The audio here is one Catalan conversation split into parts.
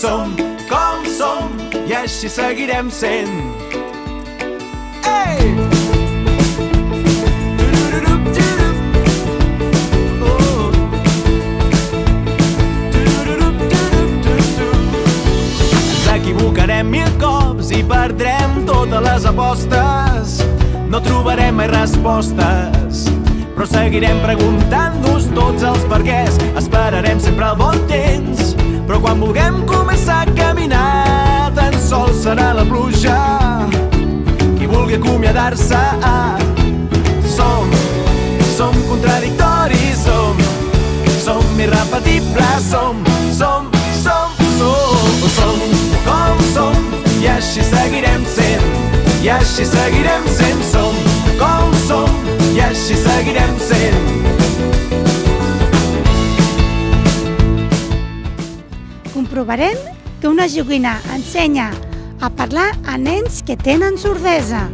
som com som i així seguirem sent. Ei! Ens equivocarem 1000 cops i perdrem totes les apostes. No trobarem mai respostes, però seguirem preguntant-nos tots els perquès. Esperarem sempre el bon temps, però quan vulguem començar a caminar tan sols serà la pluja qui vulgui acomiadar-se. Som contradictoris, som irrepetibles, som com som i així seguirem sent, i així seguirem sent. Som com som i així seguirem sent. Comprovarem que una joguina ensenya a parlar a nens que tenen sordesa.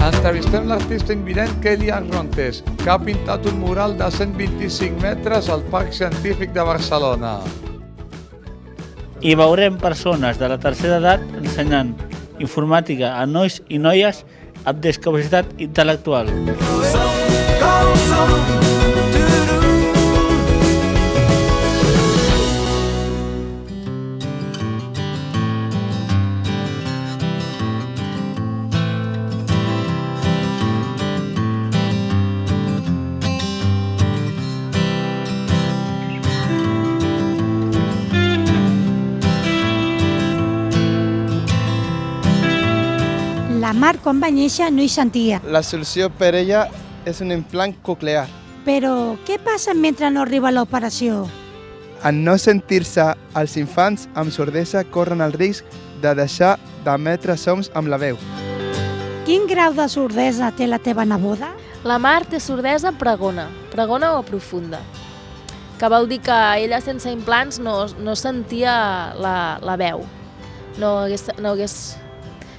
Entrevistem l'artista invident Kelly Arrontes, que ha pintat un mural de 125 metres al Parc Científic de Barcelona. I veurem persones de la tercera edat ensenyant informàtica a nois i noies amb discapacitat intel·lectual. Som com som. La Mar, quan va néixer, no hi sentia. La solució per ella és un implant coclear. Però què passa mentre no arriba l'operació? En no sentir-se, els infants amb sordesa corren el risc de deixar d'emetre sons amb la veu. Quin grau de sordesa té la teva neboda? La Mar té sordesa pregona o profunda, que vol dir que ella sense implants no sentia la veu.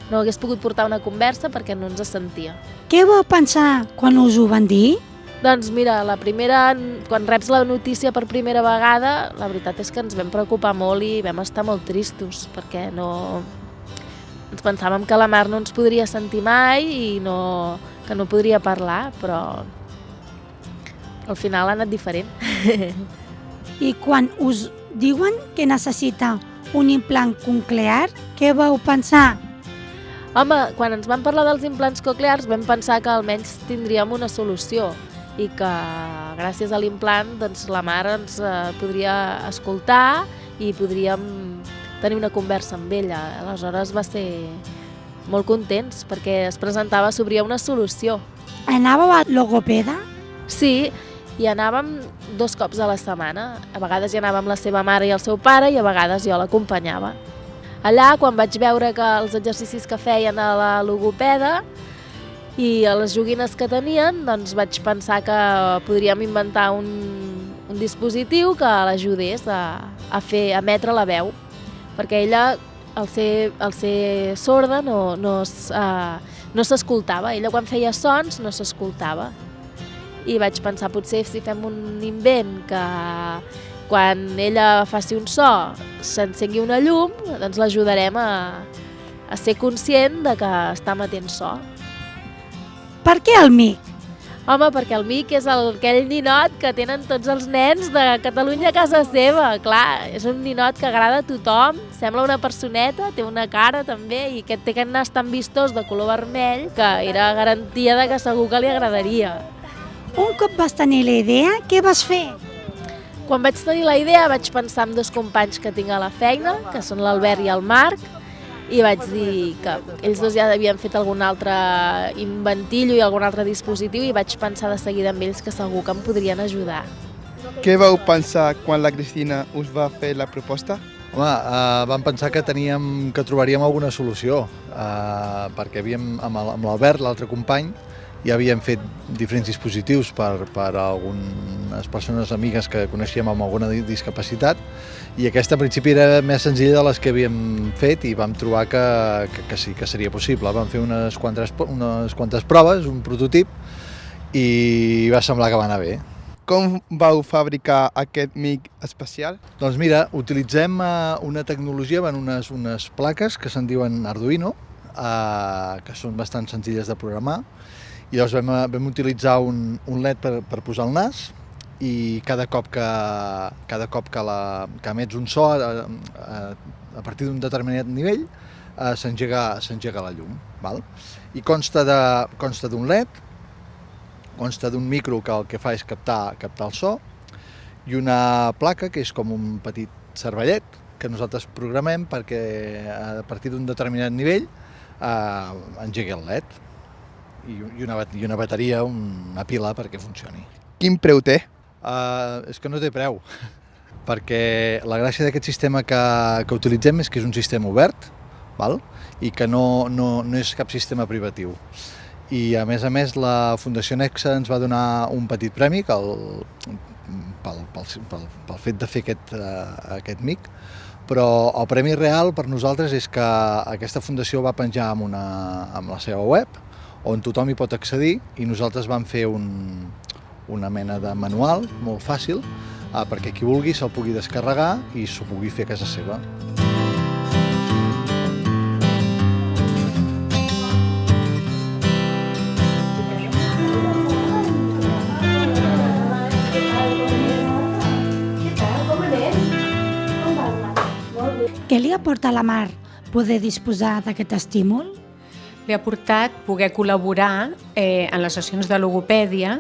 No hagués pogut portar una conversa perquè no ens sentia. Què vau pensar quan us ho van dir? Doncs mira, quan reps la notícia per primera vegada, la veritat és que ens vam preocupar molt i vam estar molt tristos, perquè ens pensàvem que la Mar no ens podria sentir mai i que no podria parlar, però al final ha anat diferent. I quan us diuen que necessita un implant coclear, què vau pensar? Home, quan ens van parlar dels implants coclears vam pensar que almenys tindríem una solució i que gràcies a l'implant doncs, la Mar ens podria escoltar i podríem tenir una conversa amb ella. Aleshores va ser molt contents perquè es presentava, s'obria una solució. Anàveu a logopeda? Sí, hi anàvem 2 cops a la setmana. A vegades hi anàvem la seva mare i el seu pare i a vegades jo l'acompanyava. Allà, quan vaig veure que els exercicis que feien a la logopeda i a les joguines que tenien, doncs vaig pensar que podríem inventar un dispositiu que l'ajudés a emetre la veu, perquè ella, al ser sorda, no s'escoltava. Ella, quan feia sons, no s'escoltava. I vaig pensar, potser si fem un invent que quan ella faci un so s'encengui una llum, doncs l'ajudarem a ser conscient de que està emetent so. Per què el mic? Home, perquè el mic és aquell ninot que tenen tots els nens de Catalunya a casa seva. Clar, és un ninot que agrada a tothom, sembla una personeta, té una cara també i que té aquest nas tan vistós de color vermell que era garantia de que segur que li agradaria. Un cop vas tenir la idea, què vas fer? Quan vaig tenir la idea vaig pensar en 2 companys que tinc a la feina, que són l'Albert i el Marc, i vaig dir que ells 2 ja havien fet algun altre inventillo i algun altre dispositiu i vaig pensar de seguida amb ells que segur que em podrien ajudar. Què vau pensar quan la Cristina us va fer la proposta? Home, vam pensar que trobaríem alguna solució, perquè amb l'Albert, l'altre company, ja havíem fet diferents dispositius per a algunes persones amigues que coneixíem amb alguna discapacitat i aquesta en principi era més senzilla de les que havíem fet i vam trobar que sí, que seria possible. Vam fer unes quantes proves, un prototip i va semblar que va anar bé. Com vau fabricar aquest mic especial? Doncs mira, utilitzem una tecnologia, unes plaques que se'n diuen Arduino, que són bastant senzilles de programar, i llavors vam utilitzar un LED per posar el nas, i cada cop que emets un so a partir d'un determinat nivell s'engega la llum. Val? I consta d'un LED, consta d'un micro que el que fa és captar el so, i una placa que és com un petit cervellet que nosaltres programem perquè a partir d'un determinat nivell engegui el LED, i una bateria, una pila perquè funcioni. Quin preu té? És que no té preu, perquè la gràcia d'aquest sistema que utilitzem és que és un sistema obert, val? I que no és cap sistema privatiu. I a més, la Fundació Nexa ens va donar un petit premi pel fet de fer aquest mic, però el premi real per nosaltres és que aquesta fundació va penjar amb la seva web, on tothom hi pot accedir, i nosaltres vam fer una mena de manual molt fàcil perquè qui vulgui se'l pugui descarregar i s'ho pugui fer a casa seva. Què li aporta a la Mar poder disposar d'aquest estímul? Li ha portat poder col·laborar en les sessions de logopèdia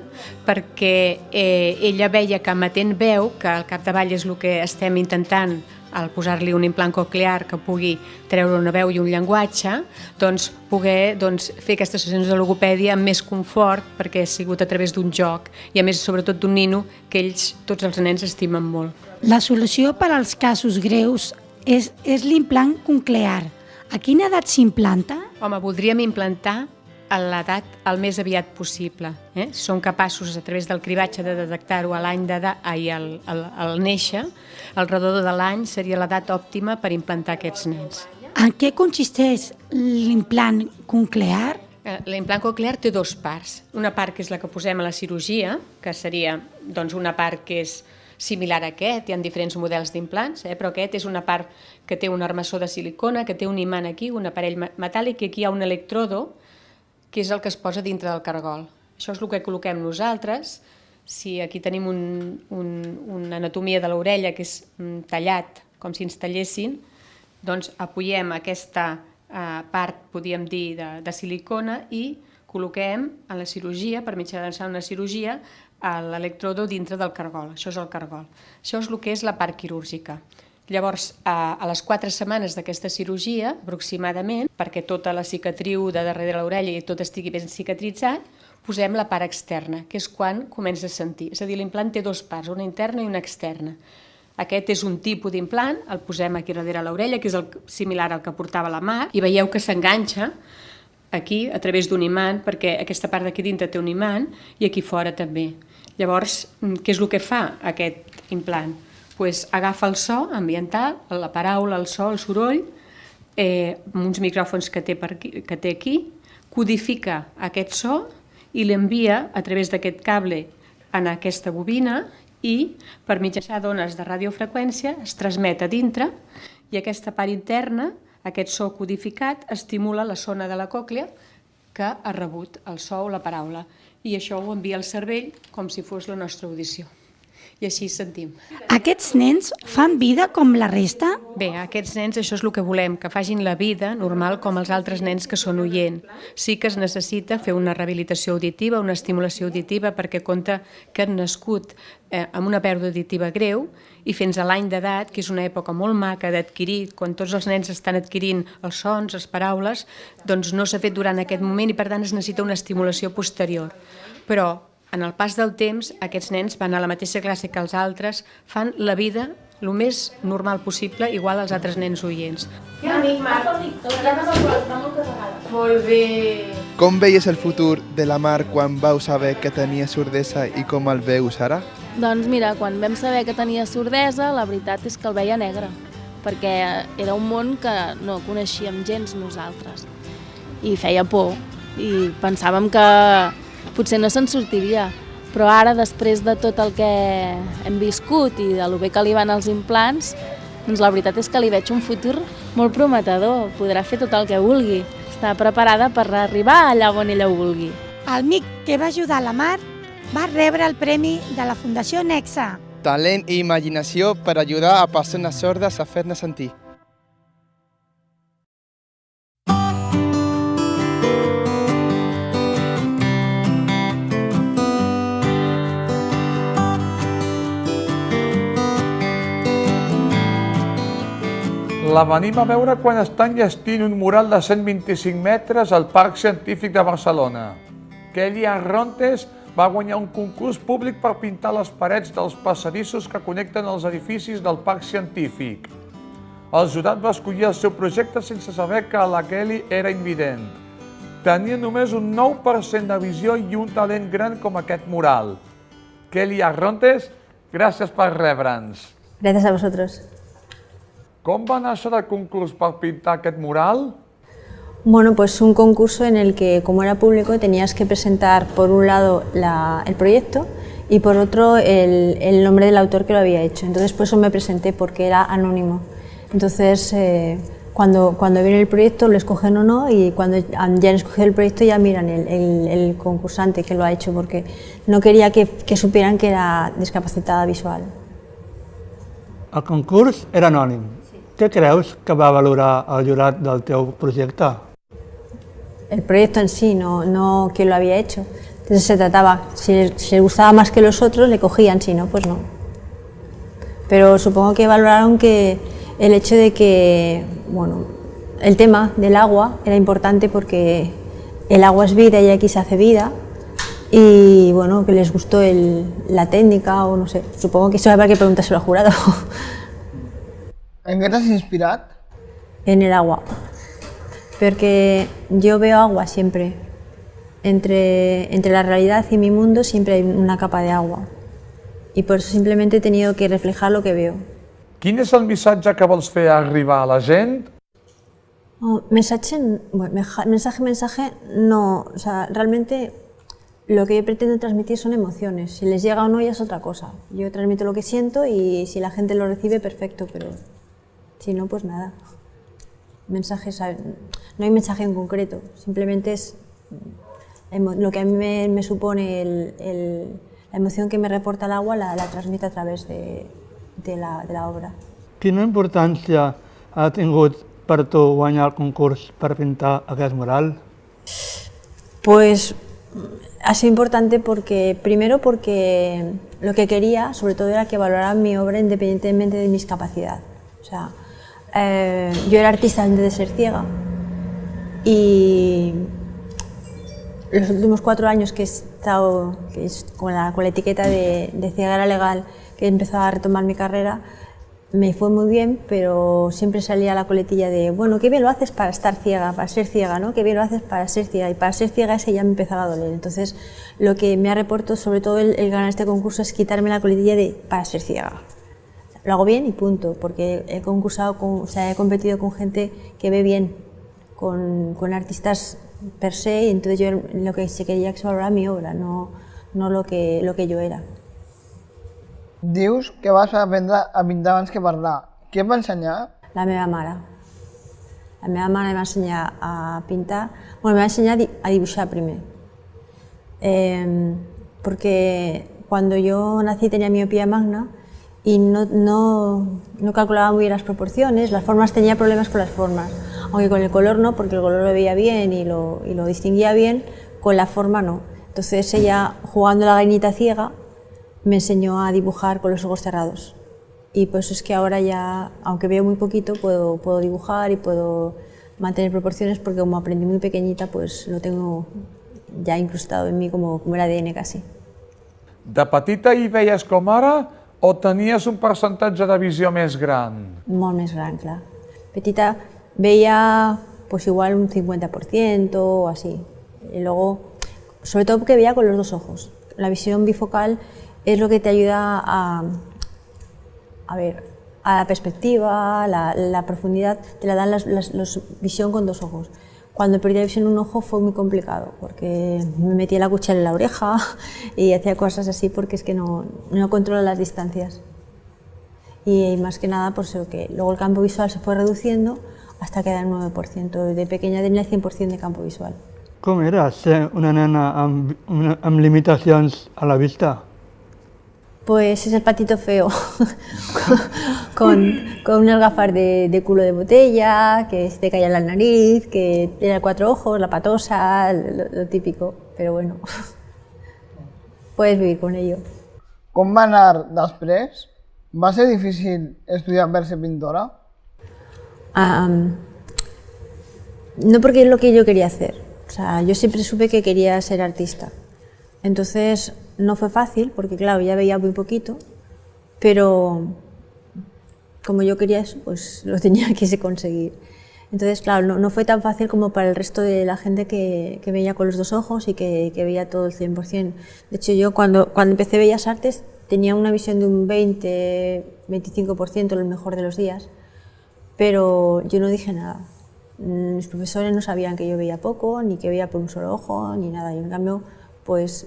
perquè ella veia que emetent veu, que al capdavall és el que estem intentant al posar-li un implant coclear que pugui treure una veu i un llenguatge, doncs poder fer aquestes sessions de logopèdia amb més confort perquè ha sigut a través d'un joc i a més sobretot d'un nino que ells, tots els nens, estimen molt. La solució per als casos greus és l'implant coclear. A quina edat s'implanta? Home, voldríem implantar a l'edat el més aviat possible. Si som capaços, a través del cribatge, de detectar-ho a l'any d'edat i al néixer, al redador de l'any seria l'edat òptima per implantar aquests nens. En què consisteix l'implant coclear? L'implant coclear té dues parts. Una part que és la que posem a la cirurgia, que seria una part que és similar a aquest, hi ha diferents models d'implants, però aquest és una part que té un armassó de silicona, que té un imant aquí, un aparell metàl·lic, i aquí hi ha un electrodo, que és el que es posa dintre del cargol. Això és el que col·loquem nosaltres. Si aquí tenim una anatomia de l'orella que és tallat, com si ens tallessin, doncs apoyem aquesta part, podríem dir, de silicona i col·loquem a la cirurgia, per mitjançant una cirurgia, l'electrodo dintre del cargol. Això és el cargol. Això és el que és la part quirúrgica. Llavors, a les 4 setmanes d'aquesta cirurgia, aproximadament, perquè tota la cicatriu de darrere de l'orella i tot estigui ben cicatritzat, posem la part externa, que és quan comença a sentir. És a dir, l'implant té dues parts, una interna i una externa. Aquest és un tipus d'implant, el posem aquí darrere l'orella, que és similar al que portava la Mar, i veieu que s'enganxa aquí a través d'un imant, perquè aquesta part d'aquí dintre té un imant i aquí fora també. Llavors, què és el que fa aquest implant? Agafa el so ambiental, la paraula, el so, el soroll, amb uns micròfons que té aquí, codifica aquest so i l'envia a través d'aquest cable en aquesta bobina i per mitjançar d'ones de radiofreqüència es transmet a dintre i aquesta part interna, aquest so codificat, estimula la zona de la còclea que ha rebut el so o la paraula i això ho envia al cervell com si fos la nostra audició. I així sentim. Aquests nens fan vida com la resta? Bé, aquests nens això és el que volem, que facin la vida normal com els altres nens que són oient. Sí que es necessita fer una rehabilitació auditiva, una estimulació auditiva, perquè compta que han nascut amb una pèrdua auditiva greu i fins a l'any d'edat, que és una època molt maca d'adquirir, quan tots els nens estan adquirint els sons, les paraules, doncs no s'ha fet durant aquest moment i per tant es necessita una estimulació posterior. Però en el pas del temps, aquests nens van a la mateixa classe que els altres, fan la vida el més normal possible, igual als altres nens oients. Molt bé. Com veies el futur de la Mar quan vau saber que tenia sordesa i com el veus ara? Doncs mira, quan vam saber que tenia sordesa, la veritat és que el veia negre, perquè era un món que no coneixíem gens nosaltres. I feia por, i pensàvem que potser no se'n sortiria, Però ara, després de tot el que hem viscut i de lo bé que li van els implants, doncs la veritat és que li veig un futur molt prometedor. Podrà fer tot el que vulgui. Està preparada per arribar allà on ella vulgui. El mic que va ajudar la Mar va rebre el premi de la Fundació Nexa. Talent i imaginació per ajudar a persones sordes a fer-ne sentir. La venim a veure quan estan enllestint un mural de 125 metres al Parc Científic de Barcelona. Kelly Arrontes va guanyar un concurs públic per pintar les parets dels passadissos que connecten els edificis del Parc Científic. El jurat va escollir el seu projecte sense saber que la Kelly era invident. Tenia només un 9% de visió i un talent gran com aquest mural. Kelly Arrontes, gràcies per rebre'ns. Gràcies a vosaltres. ¿Cómo va a nacer el concurso para pintar aquest mural? Bueno, pues un concurso en el que, como era público, tenías que presentar por un lado el proyecto y por otro el nombre del autor que lo había hecho. Entonces, por eso me presenté, porque era anónimo. Entonces, cuando viene el proyecto, lo escogen o no, y cuando ya han escogido el proyecto ya miran el concursante que lo ha hecho, porque no quería que supieran que era discapacitada visual. El concurs era anònim. Què creus que va valorar el jurat del teu projecte? El proyecto en sí, no que lo había hecho. Entonces se trataba, si les gustaba más que los otros, le cogían, si no, pues no. Pero supongo que valoraron que el hecho de que, bueno, el tema del agua era importante porque el agua es vida y aquí se hace vida. Y bueno, que les gustó la técnica o no sé, supongo que eso habrá que preguntárselo al jurado. ¿En qué te has inspirado? En el agua, porque yo veo agua siempre. Entre la realidad y mi mundo siempre hay una capa de agua. Y por eso simplemente he tenido que reflejar lo que veo. Quin és el missatge que vols fer arribar a la gent? Mensaje, no, o sea, realmente lo que yo pretendo transmitir son emociones. Si les llega o no ya es otra cosa. Yo transmito lo que siento y si la gente lo recibe, perfecto, pero si no, pues nada. Mensajes, no hay mensaje en concreto, simplemente es lo que a mí me supone la emoción que me reporta el agua, la transmite a través de la obra. Quina importància ha tingut per tu guanyar el concurs per pintar aquest mural? Pues ha sido importante primero porque lo que quería, sobre todo, era que valoraran mi obra independientemente de mi discapacidad. O sea, yo era artista antes de ser ciega y los últimos 4 años que he estado con la etiqueta de ciega legal, que he empezado a retomar mi carrera, me fue muy bien, pero siempre salía la coletilla de, bueno, qué bien lo haces para estar ciega, para ser ciega, ¿no? Qué bien lo haces para ser ciega, y para ser ciega ese ya me empezaba a doler. Entonces, lo que me ha reportado, sobre todo el ganar este concurso, es quitarme la coletilla de para ser ciega. Lo hago bien y punto, porque he he competido con gente que ve bien, con artistas per se, y entonces yo lo que se quería que se valorara mi obra, no lo que yo era. Dius que vas aprendre a pintar abans que parlar. Qui et va ensenyar? La meva mare. La meva mare em va ensenyar a pintar, bueno, me va enseñar a dibujar primero. Porque cuando yo nací tenía miopía magna y no calculaba muy bien las proporciones, las formas, tenía problemas con las formas, aunque con el color no, porque el color lo veía bien y lo distinguía bien, con la forma no. Entonces ella, jugando la gallinita ciega, me enseñó a dibujar con los ojos cerrados. Y pues es que ahora ya, aunque veo muy poquito, puedo dibujar y puedo mantener proporciones, porque como aprendí muy pequeñita, pues lo tengo ya incrustado en mí como el ADN casi. De petita hi veies com ara o tenies un percentatge de visió més gran? Molt més gran, clar. Petita veía pues igual un 50% o así. Y luego, sobre todo porque veía con los 2 ojos. La visión bifocal es lo que te ayuda a ver, a la perspectiva, la profundidad, te la dan la visión con 2 ojos. Cuando perdí la visión en un ojo fue muy complicado, porque me metía la cuchara en la oreja y hacía cosas así porque es que no controlo las distancias. Y más que nada, pues que luego el campo visual se fue reduciendo hasta quedar en 9%. De pequeña tenía 100% de campo visual. Com era ser una nena amb limitacions a la vista? Pues es el patito feo, con unas gafas de culo de botella, que se te caía la nariz, que tenía 4 ojos, la patosa, lo típico, pero bueno, puedes vivir con ello. Com va anar després? Va ser difícil estudiar per ser pintora? No, porque es lo que yo quería hacer. O sea, yo siempre supe que quería ser artista. Entonces no fue fácil, porque claro, ya veía muy poquito, pero como yo quería eso, pues lo tenía que conseguir. Entonces, claro, no fue tan fácil como para el resto de la gente que veía con los 2 ojos y que veía todo el 100%. De hecho, yo cuando empecé Bellas Artes tenía una visión de un 20-25% en el mejor de los días, pero yo no dije nada. Mis profesores no sabían que yo veía poco, ni que veía por un solo ojo, ni nada. Y en cambio, pues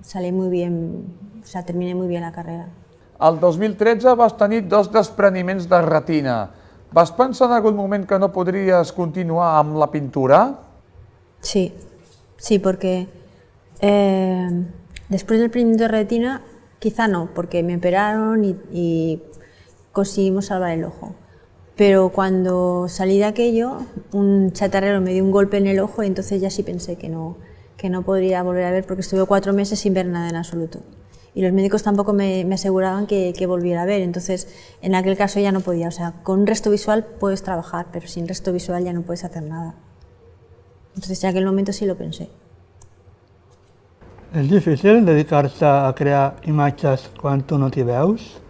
salí muy bien, o sea, terminé muy bien la carrera. El 2013 vas tenir 2 despreniments de retina. Vas pensar en algun moment que no podries continuar amb la pintura? Sí, porque después del desprendimiento de retina, quizá no, porque me operaron y conseguimos salvar el ojo. Pero cuando salí de aquello, un chatarrero me dio un golpe en el ojo y entonces ya sí pensé que no podría volver a ver, porque estuve 4 meses sin ver nada en absoluto. Y los médicos tampoco me aseguraban que volviera a ver, entonces en aquel caso ya no podía. O sea, con un resto visual puedes trabajar, pero sin resto visual ya no puedes hacer nada. Entonces en aquel momento sí lo pensé. És difícil dedicar-se a crear imatges quan tu no t'hi veus?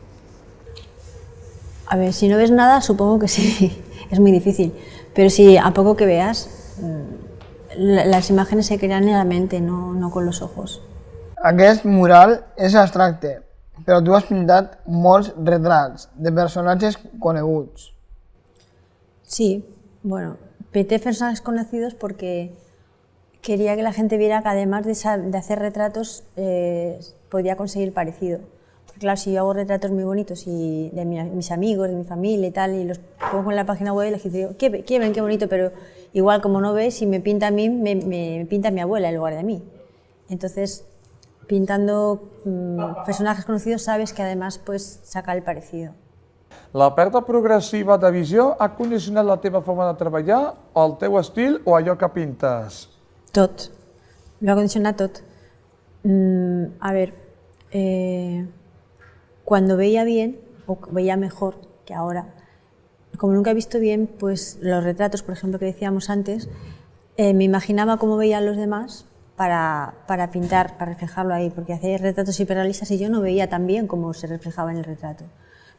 A ver, si no ves nada, supongo que sí, es muy difícil. Pero si a poco que veas, las imágenes se crean en la mente, no con los ojos. Aquest mural és abstracte, però tu has pintat molts retrats de personatges coneguts. Sí, bueno, pinté personajes conocidos porque quería que la gente viera que además de hacer retratos podía conseguir parecido. Porque claro, si yo hago retratos muy bonitos y de mis amigos, de mi familia y tal, y los pongo en la página web y les digo, ¿qué ven? Qué bonito, pero igual como no ves, si me pinta a mí, me pinta a mi abuela en lugar de a mí. Entonces, pintando personajes conocidos sabes que además puedes sacar el parecido. La pèrdua progressiva de visió ha condicionat la teva forma de treballar, o el teu estil, o allò que pintes? Tot. Lo ha condicionado tot. A ver, cuando veía bien, o veía mejor que ahora, como nunca he visto bien, pues los retratos, por ejemplo, que decíamos antes, me imaginaba cómo veían los demás para pintar, para reflejarlo ahí, porque hacía retratos hiperrealistas y yo no veía tan bien cómo se reflejaba en el retrato.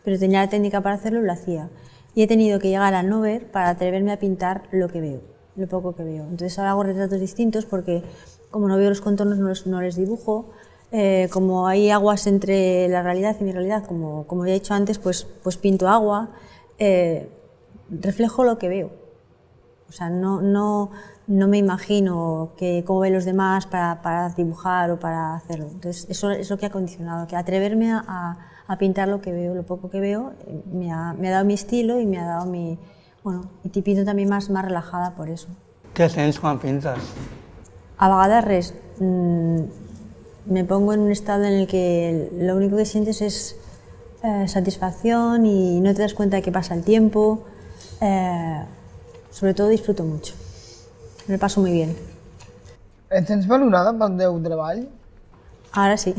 Pero tenía la técnica para hacerlo y lo hacía. Y he tenido que llegar a no ver para atreverme a pintar lo que veo, lo poco que veo. Entonces ahora hago retratos distintos porque como no veo los contornos no les dibujo, como hay aguas entre la realidad y mi realidad, como ya he dicho antes, pues pinto agua, reflejo lo que veo. O sea, no me imagino cómo ven los demás para dibujar o para hacerlo. Entonces eso es lo que ha condicionado, que atreverme a pintar lo que veo, lo poco que veo, me ha dado mi estilo y me ha dado mi... Bueno, y te pinto también más relajada por eso. Què sents quan pintes? A vegades res. Me pongo en un estado en el que lo único que sientes es satisfacción y no te das cuenta de que pasa el tiempo. Sobre todo disfruto mucho. Me paso muy bien. Et sents valorada pel teu treball? Ahora sí.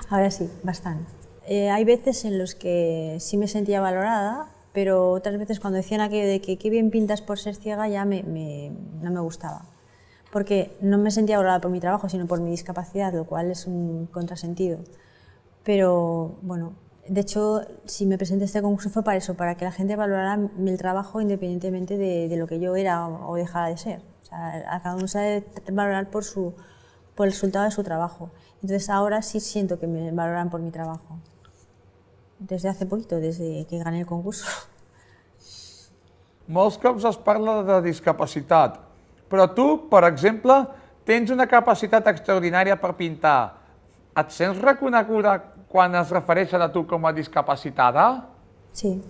Ahora sí, bastante. Hay veces en los que sí me sentía valorada, pero otras veces cuando decían aquello de que qué bien pintas por ser ciega ya no me gustaba. Porque no me sentía valorada por mi trabajo, sino por mi discapacidad, lo cual es un contrasentido. Pero bueno, de hecho, si me presenté a este concurso fue para eso, para que la gente valorara el trabajo independientemente de lo que yo era o dejara de ser. O sea, a cada uno se debe valorar por el resultado de su trabajo. Entonces ahora sí siento que me valoran por mi trabajo. Desde hace poquito, desde que gané el concurso. Molts cops es parla de discapacitat, però tu, per exemple, tens una capacitat extraordinària per pintar. Et sents reconeguda quan es refereixen a tu com a discapacitada? Sí,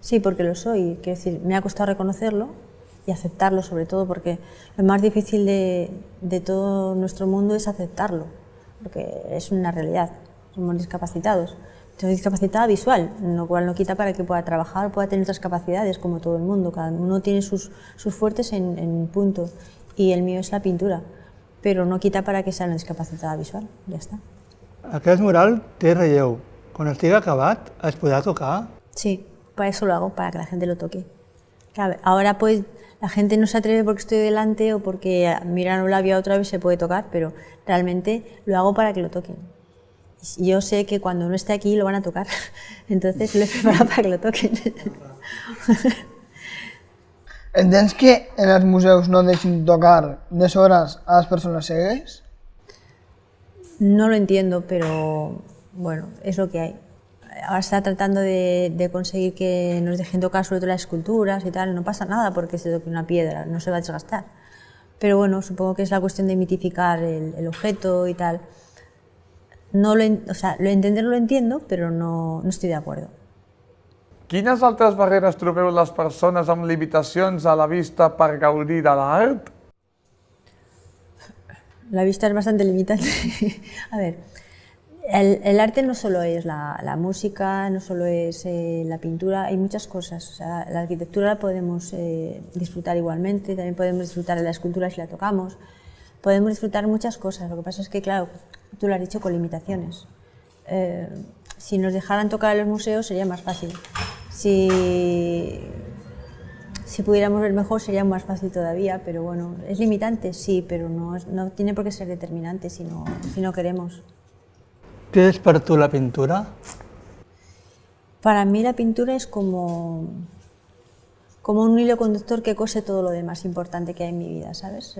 sí, porque lo soy. Quiero decir, me ha costado reconocerlo y aceptarlo sobre todo, porque lo más difícil de todo nuestro mundo es aceptarlo, porque es una realidad, somos discapacitados. Soy discapacitada visual, lo cual no quita para que pueda trabajar, pueda tener otras capacidades como todo el mundo. Cada uno tiene sus fuertes en un punto y el mío es la pintura, pero no quita para que sea una discapacitada visual, ya está. Aquest mural té relleu. Quan estigui acabat, es podrà tocar? Sí, para eso lo hago, para que la gente lo toque. Claro, ahora pues la gente no se atreve porque estoy delante o porque miran un labio a otra vez se puede tocar, pero realmente lo hago para que lo toquen. Yo sé que cuando no esté aquí lo van a tocar, entonces lo he preparado para que lo toquen. Entens que en els museus no deixin tocar deshoras a las personas cegues? No lo entiendo, pero bueno, es lo que hay. Ahora está tratando de conseguir que nos dejen tocar sobre todo las esculturas y tal, no pasa nada porque se toque una piedra, no se va a desgastar. Pero bueno, supongo que es la cuestión de mitificar el objeto y tal. No o sea, entenderlo lo entiendo, pero no estoy de acuerdo. Quines altres barreres trobeu les persones amb limitacions a la vista per gaudir de l'art? La vista es bastante limitante. A ver, el arte no solo es la música, no solo es la pintura, hay muchas cosas. O sea, la arquitectura la podemos disfrutar igualmente, también podemos disfrutar de la escultura si la tocamos. Podemos disfrutar muchas cosas, lo que pasa es que, claro, tú lo has dicho, con limitaciones. Si nos dejaran tocar en los museos sería más fácil. Si pudiéramos ver mejor sería más fácil todavía, pero bueno, es limitante, sí, pero no tiene por qué ser determinante si no queremos. ¿Qué es para tú la pintura? Para mí la pintura es como un hilo conductor que cose todo lo demás importante que hay en mi vida, ¿sabes?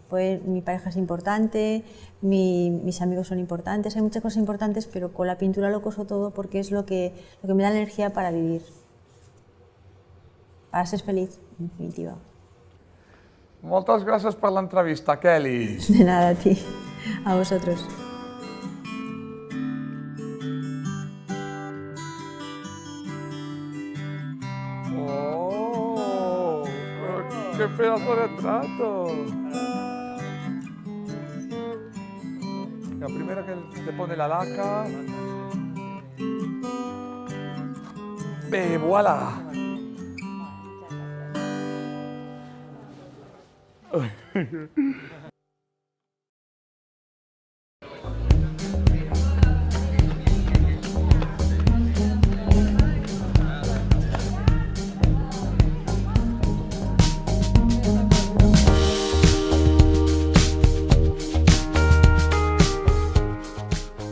Pues mi pareja es importante, mis amigos son importantes, hay muchas cosas importantes, pero con la pintura lo coso todo porque es lo que me da la energía para vivir, para ser feliz, en definitiva. Moltes gràcies per l'entrevista, Kelly. De nada, a ti, a vosotros. ¡Qué pedazo de retrato! La primera que le pone la laca. ¡Ve, voilà!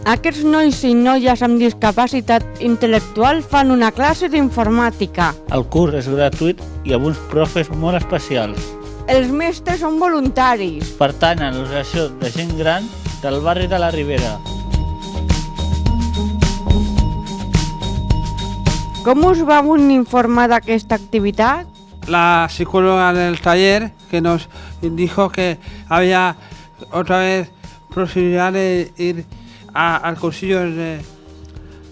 Aquests nois i noies amb discapacitat intel·lectual fan una classe d'informàtica. El curs és gratuït i amb uns profes molt especials. Els mestres són voluntaris. Pertanyen a l'associació de gent gran del barri de la Ribera. Com us vau informar d'aquesta activitat? La psicóloga del taller que nos dijo que había otra vez posibilidad de ir al cursillo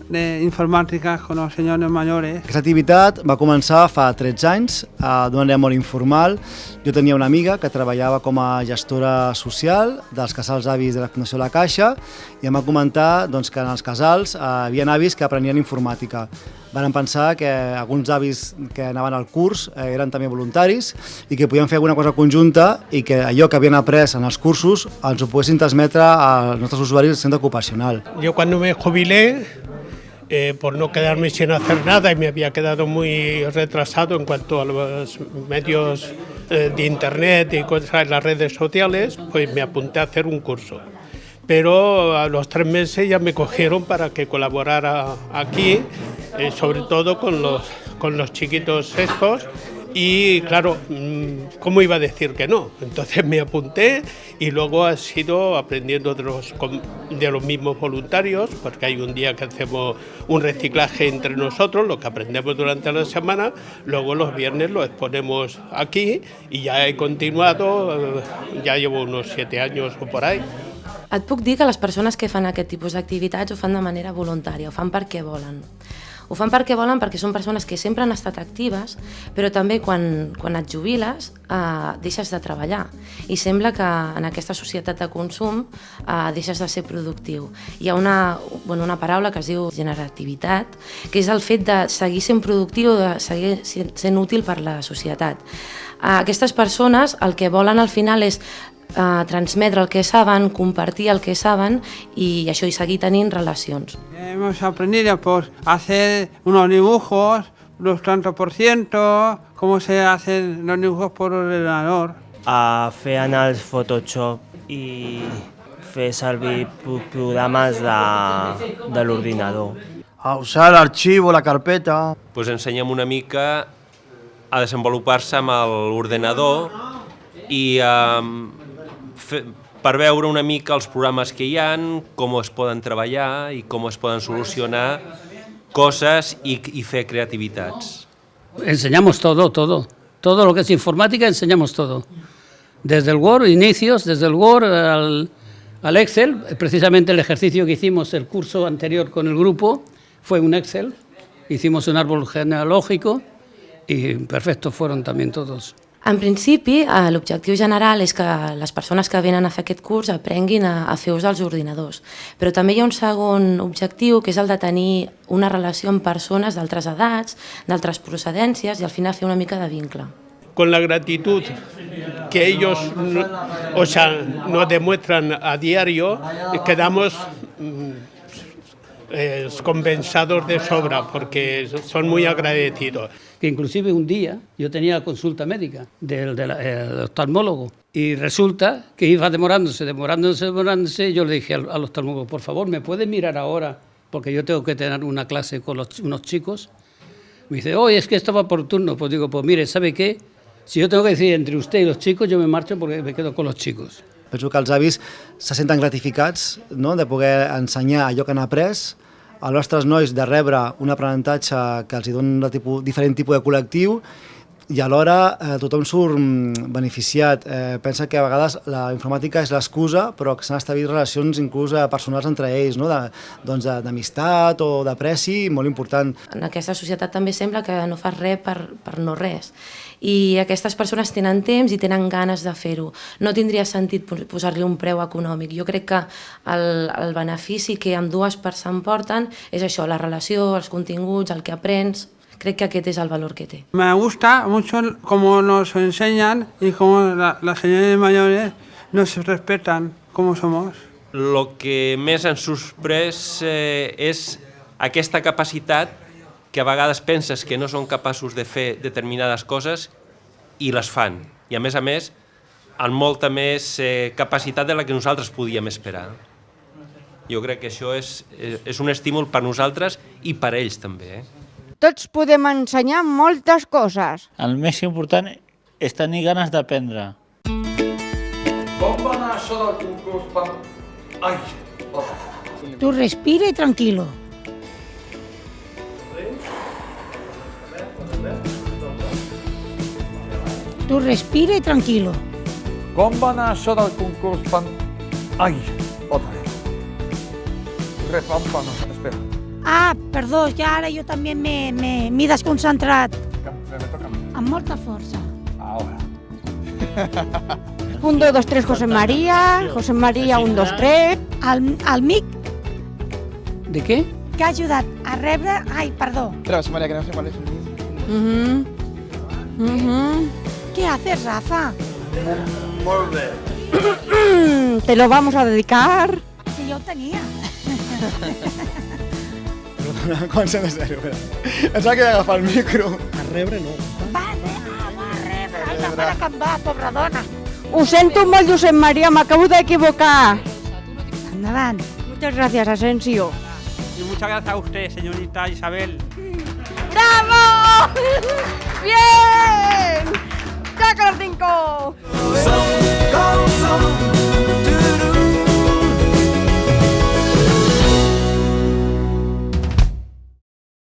de informàtica con els senyors majors. Aquesta activitat va començar fa 13 anys, d'una manera molt informal. Jo tenia una amiga que treballava com a gestora social dels casals avis de la Fundació La Caixa i em va comentar que en els casals hi havia avis que aprenien informàtica. Vam pensar que alguns avis que anaven al curs eren també voluntaris i que podien fer alguna cosa conjunta i que allò que havien après en els cursos ens ho poguessin transmetre als nostres usuaris del centre ocupacional. Yo cuando me jubilé, por no quedarme sin hacer nada y me había quedado muy retrasado en cuanto a los medios de internet y cosas en las redes sociales, pues me apunté a hacer un curso. Pero a los 3 meses ya me cogieron para que colaborara aquí, sobre todo con los chiquitos estos, Y claro, ¿cómo iba a decir que no? Entonces me apunté y luego ha sido aprendiendo de los mismos voluntarios, porque hay un día que hacemos un reciclaje entre nosotros, lo que aprendemos durante la semana, luego los viernes lo exponemos aquí y ya he continuado, ya llevo unos 7 años o por ahí. Et puc dir que les persones que fan aquest tipus d'activitats ho fan de manera voluntària, ho fan perquè volen. Ho fan perquè volen perquè són persones que sempre han estat actives, però també quan et jubiles deixes de treballar i sembla que en aquesta societat de consum deixes de ser productiu. Hi ha una paraula que es diu generativitat, que és el fet de seguir sent productiu, de seguir sent útil per la societat. Aquestes persones el que volen al final és transmetre el que saben, compartir el que saben i això, i seguir tenint relacions. Hemos aprendido pues, a hacer unos dibujos, los tantos por ciento, cómo se hacen los dibujos por ordenador. A fer anar al Photoshop i fer servir programes de l'ordinador. A usar l'arxiu o la carpeta. Pues ensenyem una mica a desenvolupar-se amb l'ordenador i per veure una mica els programes que hi ha, com es poden treballar i com es poden solucionar coses i fer creativitats. Enseñamos todo. Todo lo que es informática enseñamos todo. Desde el Word, inicios, desde el Word al Excel. Precisamente el ejercicio que hicimos el curso anterior con el grupo fue un Excel. Hicimos un árbol genealógico y perfectos fueron también todos. En principi, l'objectiu general és que les persones que venen a fer aquest curs aprenguin a fer ús dels ordinadors. Però també hi ha un segon objectiu, que és el de tenir una relació amb persones d'altres edats, d'altres procedències, i al final fer una mica de vincle. Con la gratitud que ellos nos demuestran a diario, quedamos compensados de sobra, porque son muy agradecidos. Que inclusive un día yo tenía consulta médica del oftalmólogo y resulta que iba demorándose, yo le dije al oftalmólogo, por favor, ¿me puede mirar ahora? Porque yo tengo que tener una clase con unos chicos. Me dice, oye, es que estaba por turno. Pues digo, pues mire, ¿sabe qué? Si yo tengo que decidir entre usted y los chicos, yo me marcho porque me quedo con los chicos. Penso que els avis se senten gratificats, no?, de poder ensenyar allò que han après, als nostres nois de rebre un aprenentatge que els dona diferent tipus de col·lectiu i alhora tothom surt beneficiat. Pensa que a vegades la informàtica és l'excusa, però que s'han establit relacions inclús personals entre ells, no?, d'amistat o d'apreci, molt important. En aquesta societat també sembla que no fas res per no res. I aquestes persones tenen temps i tenen ganes de fer-ho. No tindria sentit posar-li un preu econòmic. Jo crec que el benefici que ambdues parts s'emporten és això, la relació, els continguts, el que aprens. Crec que aquest és el valor que té. Me gusta mucho cómo nos enseñan y cómo las señores mayores nos respetan como somos. Lo que més ens sorprès és aquesta capacitat que a vegades penses que no són capaços de fer determinades coses i les fan. I a més, amb molta més capacitat de la que nosaltres podíem esperar. Jo crec que això és un estímul per nosaltres i per ells també. Tots podem ensenyar moltes coses. El més important és tenir ganes d'aprendre. Com va anar això del concurs? Ai! Tu respira i tranquilo. Tu respira i tranquilo. Com va anar això del concurs? Ai! Otra vez. Repámpanos, espera. Ah, perdó, ja ara jo també m'he desconcentrat. Amb molta força. Ahora. 1, 2, 2, 3, José María, 1, 2, 3... El Mic... ¿De què? Que ha ajudat a rebre... Ai, perdó. Pero, José María, que no sé cuál es el mismo. ¿Qué haces, Rafa? Molt bé. Te lo vamos a dedicar. Si jo ho tenia. Comencem de zero, espera. Pensava que he d'agafar el micro. A rebre no. Va rebre. Ai, la mare que em va, pobra dona. Ho sento molt, Josep María, m'acabo d'equivocar. Endavant. Muchas gracias, Asensio. Y muchas gracias a usted, señorita Isabel. ¡Bravo! ¡Bien!